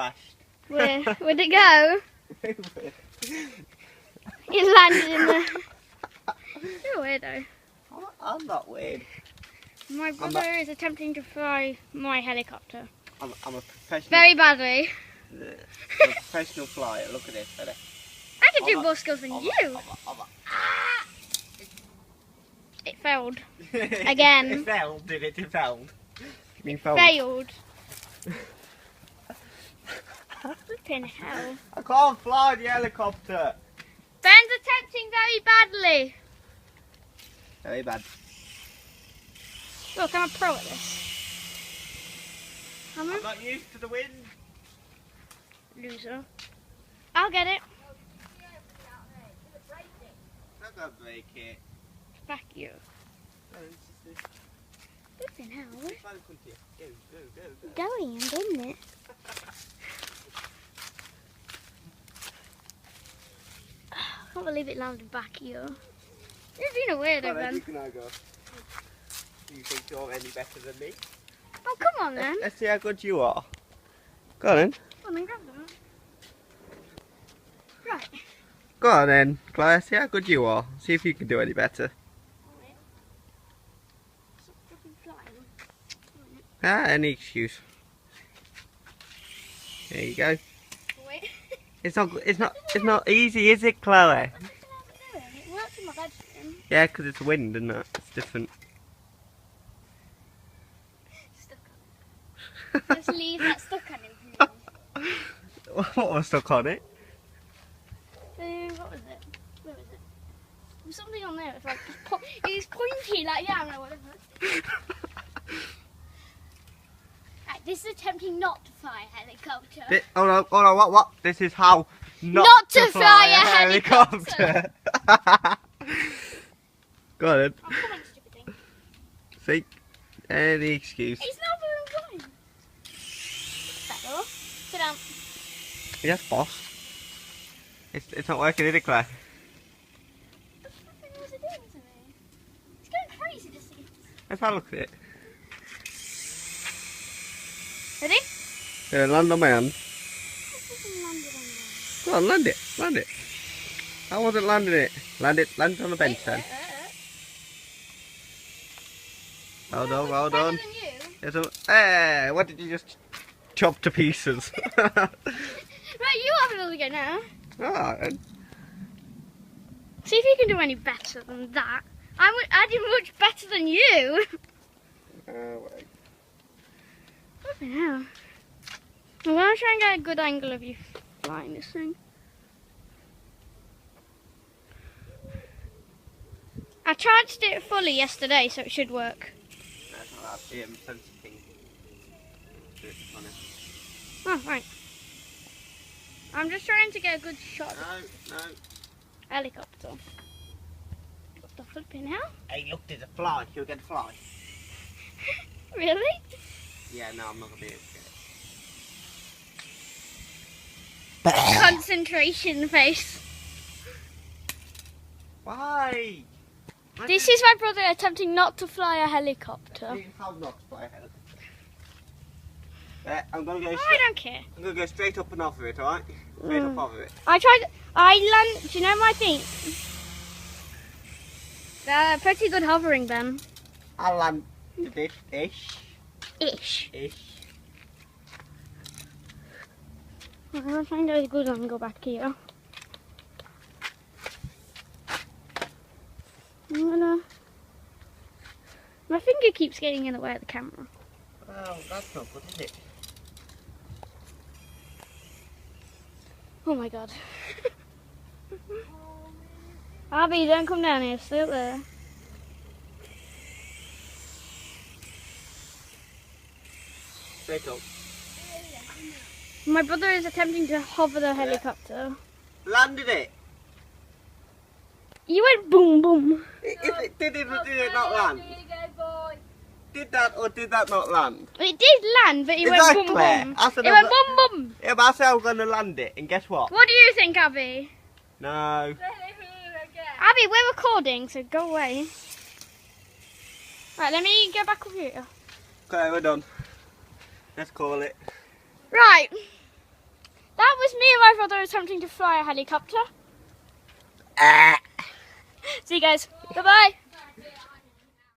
crashed. Where? Where'd it go? It landed in the... You're a weirdo. I'm not weird. My brother is attempting to fly my helicopter. I'm a professional. Very badly. I'm a professional flyer. Look at this, fella. I can do more skills than you. It failed. Again. It failed, did it? It failed. You mean failed? Failed. Flipping hell. I can't fly the helicopter. Ben's attempting very badly. Very bad. Look, I'm a pro at this. I'm not used to the wind. Loser. I'll get it. I'm not gonna break it. Back you. Flipping hell. Go. Going, isn't it? I can't believe it landed back here. You're being a weirdo, Ben. You can now go. Do you think you're any better than me? Oh, come on then. Let's see how good you are. Go on then. Come on then, grab them. Right. Go on then, Claire. See how good you are. See if you can do any better. Stop dropping flying. Ah, any excuse. There you go. Wait. It's not easy, is it, Chloe? It works in my bedroom. Yeah, because it's wind, isn't it? It's different. Stuck on it. Just leave that stuck on him. What was stuck on it? What was it? Where was it? There was something on there. It's like it's pointy, like yeah, I don't know what it was. Right, this is attempting not to fly a helicopter. Hold on, what? This is how not to fly a helicopter. Go on then. Oh, come on, stupid thing. See? Any excuse. It's not very flying. Better. Sit down. Yes, boss. It's not working, is it, Claire? What the fuck was it doing to me? It's going crazy to see. Let's have a look at it. Ready? Land on my hand. It doesn't land it on there. Go on, land it. Land it. I wasn't landing it. Land it on the bench then. Hold on, hold on. Hey, what did you just chop to pieces? Right, you have another go now. Alright. See if you can do any better than that. I do much better than you. Wait. Flipping hell. I'm going to try and get a good angle of you flying this thing. I tried to do it fully yesterday, so it should work. That's not that sensitive thing. Oh, right. I'm just trying to get a good shot. No. Helicopter. What the flipping hell? Hey, look, there's a fly. You'll get a fly. Really? Yeah, no, I'm not going to be able to get it. Concentration face. Why? This is my brother attempting not to fly a helicopter. How not to fly a helicopter? I'm going to go I straight. don't care. I'm going to go straight up and over it, alright? Straight up over it. I land, do you know my thing? Pretty good hovering, Ben. I'll land it ish. Ish. Ish. I'm going to find a good angle back here. My finger keeps getting in the way of the camera. Well, that's not good, is it? Oh my god. Abby, don't come down here, stay up there. Straight up. My brother is attempting to hover the helicopter. Landed it. You went boom boom. Did it not land? Did that or did that not land? It did land, but it went boom boom. It went boom boom. Yeah, but I said I was going to land it, and guess what? What do you think, Abby? No. Abby, we're recording, so go away. Right, let me get back up here. Okay, we're done. Let's call it. Right. That was me and my brother attempting to fly a helicopter. See you guys. Bye bye.